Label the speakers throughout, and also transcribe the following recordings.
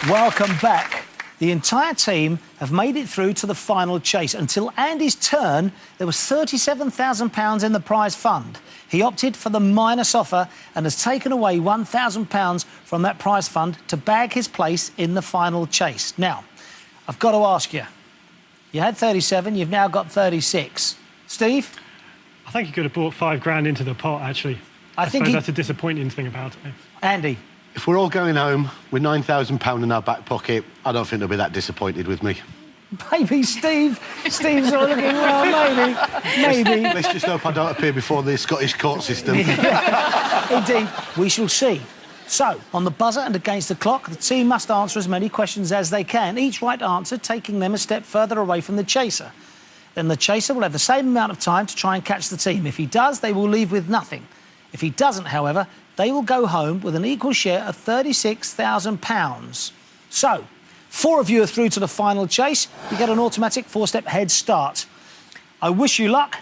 Speaker 1: Welcome back. The entire team have made it through to the final chase. Until Andy's turn, there was £37,000 in the prize fund. He opted for the minus offer and has taken away £1,000 from that prize fund to bag his place in the final chase. Now, I've got to ask you, you had 37, you've now got 36. Steve?
Speaker 2: I think you could have brought £5 into the pot, actually. I suppose that's a disappointing thing about it.
Speaker 1: Andy?
Speaker 3: If we're all going home with £9,000 in our back pocket, I don't think they'll be that disappointed with me.
Speaker 1: Maybe Steve's not looking well, maybe.
Speaker 3: Let's just hope I don't appear before the Scottish court system.
Speaker 1: Indeed, we shall see. So, on the buzzer and against the clock, the team must answer as many questions as they can, each right answer taking them a step further away from the chaser. Then the chaser will have the same amount of time to try and catch the team. If he does, they will leave with nothing. If he doesn't, however, they will go home with an equal share of £36,000. So, 4 of you are through to the final chase. You get an automatic 4-step head start. I wish you luck.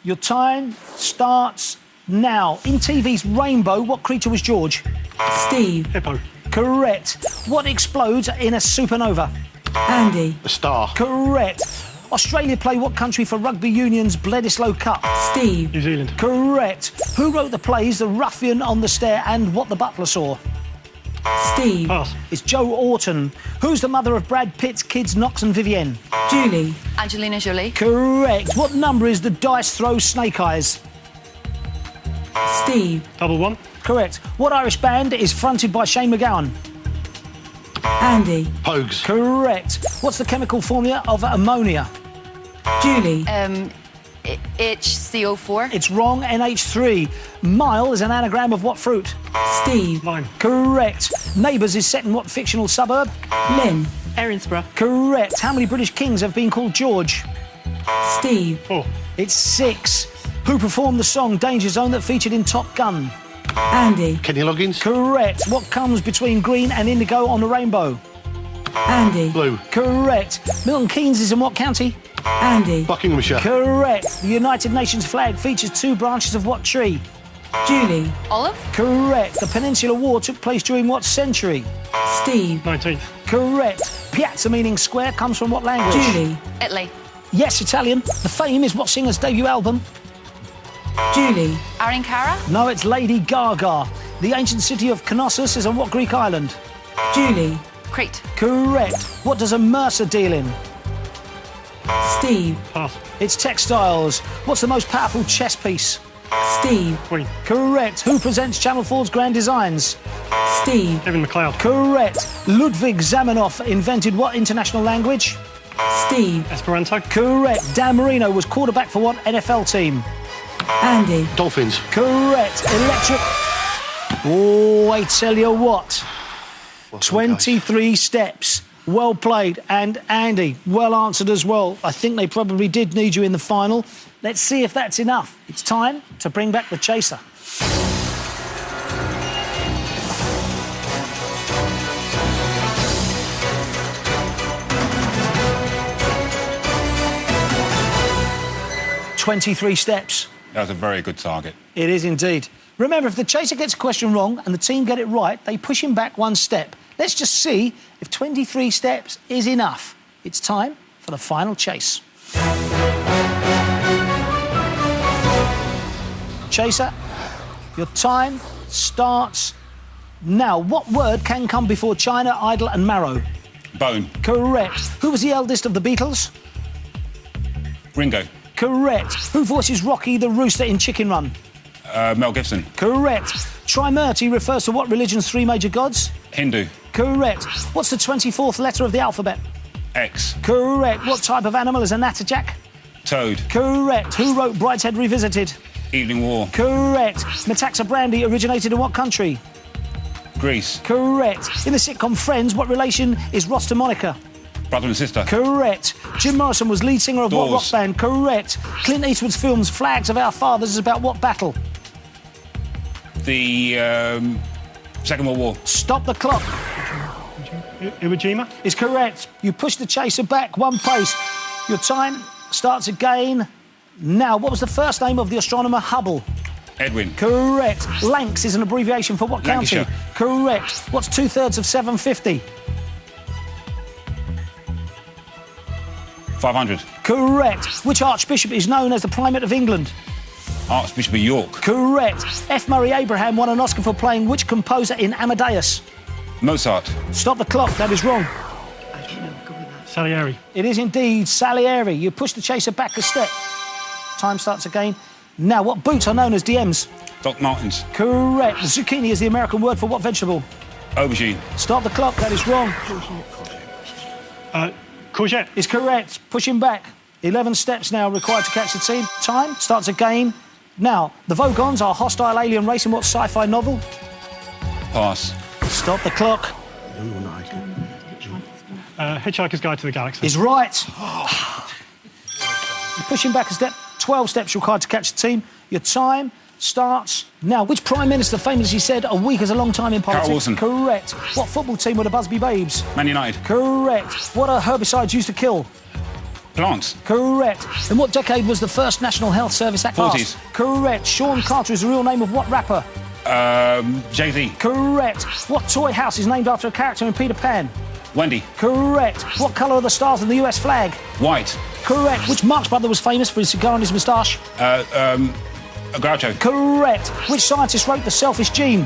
Speaker 1: Your time starts now. In TV's Rainbow, what creature was George?
Speaker 4: Steve.
Speaker 2: Hippo.
Speaker 1: Correct. What explodes in a supernova?
Speaker 4: Andy.
Speaker 3: A star.
Speaker 1: Correct. Australia play what country for Rugby Union's Bledisloe Cup?
Speaker 4: Steve.
Speaker 2: New Zealand.
Speaker 1: Correct. Who wrote the plays The Ruffian on the Stair and What the Butler Saw?
Speaker 4: Steve.
Speaker 2: Pass.
Speaker 1: It's Joe Orton. Who's the mother of Brad Pitt's kids, Knox and Vivienne?
Speaker 4: Julie.
Speaker 5: Angelina Jolie.
Speaker 1: Correct. What number is the dice throw Snake Eyes?
Speaker 4: Steve.
Speaker 2: Double one.
Speaker 1: Correct. What Irish band is fronted by Shane MacGowan?
Speaker 4: Andy.
Speaker 3: Pogues.
Speaker 1: Correct. What's the chemical formula of ammonia?
Speaker 4: Julie.
Speaker 5: HCO4.
Speaker 1: It's wrong, NH3. Mile is an anagram of what fruit?
Speaker 4: Steve.
Speaker 2: Lime.
Speaker 1: Correct. Neighbours is set in what fictional suburb?
Speaker 4: Lynn.
Speaker 5: Erinsborough.
Speaker 1: Correct. How many British kings have been called George?
Speaker 4: Steve.
Speaker 2: 4.
Speaker 1: It's 6. Who performed the song Danger Zone that featured in Top Gun?
Speaker 4: Andy.
Speaker 3: Kenny Loggins.
Speaker 1: Correct. What comes between green and indigo on the rainbow?
Speaker 4: Andy.
Speaker 3: Blue.
Speaker 1: Correct. Milton Keynes is in what county?
Speaker 4: Andy.
Speaker 3: Buckinghamshire.
Speaker 1: Correct. The United Nations flag features 2 branches of what tree?
Speaker 4: Julie.
Speaker 5: Olive.
Speaker 1: Correct. The Peninsular War took place during what century?
Speaker 4: Steve.
Speaker 2: 19th.
Speaker 1: Correct. Piazza, meaning square, comes from what language?
Speaker 4: Julie.
Speaker 5: Italy.
Speaker 1: Yes, Italian. The Fame is what singer's debut album?
Speaker 4: Julie.
Speaker 5: Aaron Cara.
Speaker 1: No, it's Lady Gaga. The ancient city of Knossos is on what Greek island?
Speaker 4: Julie.
Speaker 5: Crete.
Speaker 1: Correct. What does a mercer deal in?
Speaker 4: Steve.
Speaker 2: Pass.
Speaker 1: It's textiles. What's the most powerful chess piece?
Speaker 4: Steve.
Speaker 2: Queen.
Speaker 1: Correct. Who presents Channel 4's Grand Designs?
Speaker 4: Steve.
Speaker 2: Kevin McLeod.
Speaker 1: Correct. Ludwig Zamenhof invented what international language?
Speaker 4: Steve.
Speaker 2: Esperanto.
Speaker 1: Correct. Dan Marino was quarterback for what NFL team?
Speaker 4: Andy.
Speaker 3: Dolphins.
Speaker 1: Correct. Electric... Oh, I tell you what. 23 steps. Well played. And Andy, well answered as well. I think they probably did need you in the final. Let's see if that's enough. It's time to bring back the chaser. "23 steps.
Speaker 6: That was a very good target.
Speaker 1: It is indeed. Remember, if the chaser gets a question wrong and the team get it right, they push him back 1 step. Let's just see if 23 steps is enough. It's time for the final chase. Chaser, your time starts now. What word can come before China, Idol and Marrow?
Speaker 6: Bone.
Speaker 1: Correct. Who was the eldest of the Beatles?
Speaker 6: Ringo.
Speaker 1: Correct. Who voices Rocky the Rooster in Chicken Run?
Speaker 6: Mel Gibson.
Speaker 1: Correct. Trimurti refers to what religion's 3 major gods?
Speaker 6: Hindu.
Speaker 1: Correct. What's the 24th letter of the alphabet?
Speaker 6: X.
Speaker 1: Correct. What type of animal is a natterjack?
Speaker 6: Toad.
Speaker 1: Correct. Who wrote Brideshead Revisited?
Speaker 6: Evening War.
Speaker 1: Correct. Metaxa brandy originated in what country?
Speaker 6: Greece.
Speaker 1: Correct. In the sitcom Friends, what relation is Ross to Monica?
Speaker 6: Brother and sister.
Speaker 1: Correct. Jim Morrison was lead singer of what
Speaker 6: Doors.
Speaker 1: rock band? Correct. Clint Eastwood's films Flags of Our Fathers is about what battle?
Speaker 6: The Second World War.
Speaker 1: Stop the clock.
Speaker 2: Iwo Jima.
Speaker 1: Is correct. You push the chaser back 1 pace. Your time starts again. Now, what was the first name of the astronomer Hubble?
Speaker 6: Edwin.
Speaker 1: Correct. Lancs is an abbreviation for what county?
Speaker 6: Lancashire.
Speaker 1: Correct. What's 2/3 of 750?
Speaker 6: 500.
Speaker 1: Correct. Which archbishop is known as the Primate of England?
Speaker 6: Archbishop of York.
Speaker 1: Correct. F. Murray Abraham won an Oscar for playing which composer in Amadeus?
Speaker 6: Mozart.
Speaker 1: Stop the clock, that is wrong.
Speaker 2: Salieri.
Speaker 1: It is indeed Salieri. You push the chaser back a step. Time starts again. Now, what boots are known as DMs?
Speaker 6: Doc Martens.
Speaker 1: Correct. Zucchini is the American word for what vegetable?
Speaker 6: Aubergine.
Speaker 1: Stop the clock, that is wrong.
Speaker 2: Courgette.
Speaker 1: Is correct. Pushing back. 11 steps now required to catch the team. Time starts again. Now, the Vogons are a hostile alien race in what sci-fi novel?
Speaker 6: Pass.
Speaker 1: Stop the clock.
Speaker 2: Hitchhiker's Guide to the Galaxy.
Speaker 1: Is right. You're pushing back a step. 12 steps required to catch the team. Your time starts now. Which Prime Minister famously said a week is a long time in politics?
Speaker 6: Carol Wilson.
Speaker 1: Correct. What football team were the Busby Babes?
Speaker 6: Man United.
Speaker 1: Correct. What are herbicides used to kill?
Speaker 6: Plants.
Speaker 1: Correct. In what decade was the first National Health Service Act
Speaker 6: 40s.
Speaker 1: passed? Correct. Sean Carter is the real name of what rapper?
Speaker 6: Jay-Z.
Speaker 1: Correct. What toy house is named after a character in Peter Pan?
Speaker 6: Wendy.
Speaker 1: Correct. What colour are the stars in the US flag?
Speaker 6: White.
Speaker 1: Correct. Which Marx brother was famous for his cigar and his moustache?
Speaker 6: Groucho.
Speaker 1: Correct. Which scientist wrote The Selfish Gene?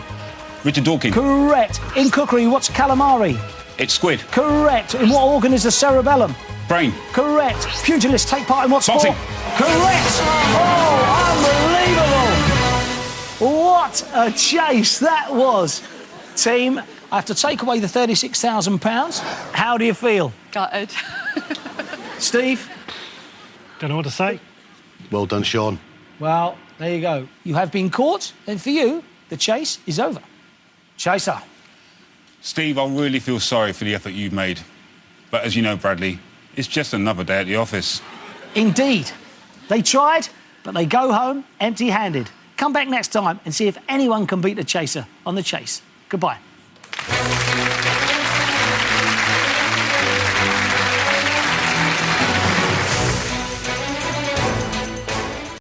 Speaker 6: Richard Dawkins.
Speaker 1: Correct. In cookery, what's calamari?
Speaker 6: It's squid.
Speaker 1: Correct. In what organ is the cerebellum?
Speaker 6: Brain.
Speaker 1: Correct. Pugilists take part in what sport?
Speaker 6: Boxing.
Speaker 1: Correct. Oh, unbelievable. What a chase that was. Team, I have to take away the £36,000. How do you feel?
Speaker 5: Gutted.
Speaker 1: Steve?
Speaker 2: Don't know what to say.
Speaker 3: Well done, Sean.
Speaker 1: Well, there you go. You have been caught, and for you, the chase is over. Chaser.
Speaker 6: Steve, I really feel sorry for the effort you've made. But as you know, Bradley, it's just another day at the office.
Speaker 1: Indeed. They tried, but they go home empty-handed. Come back next time and see if anyone can beat the chaser on The Chase. Goodbye.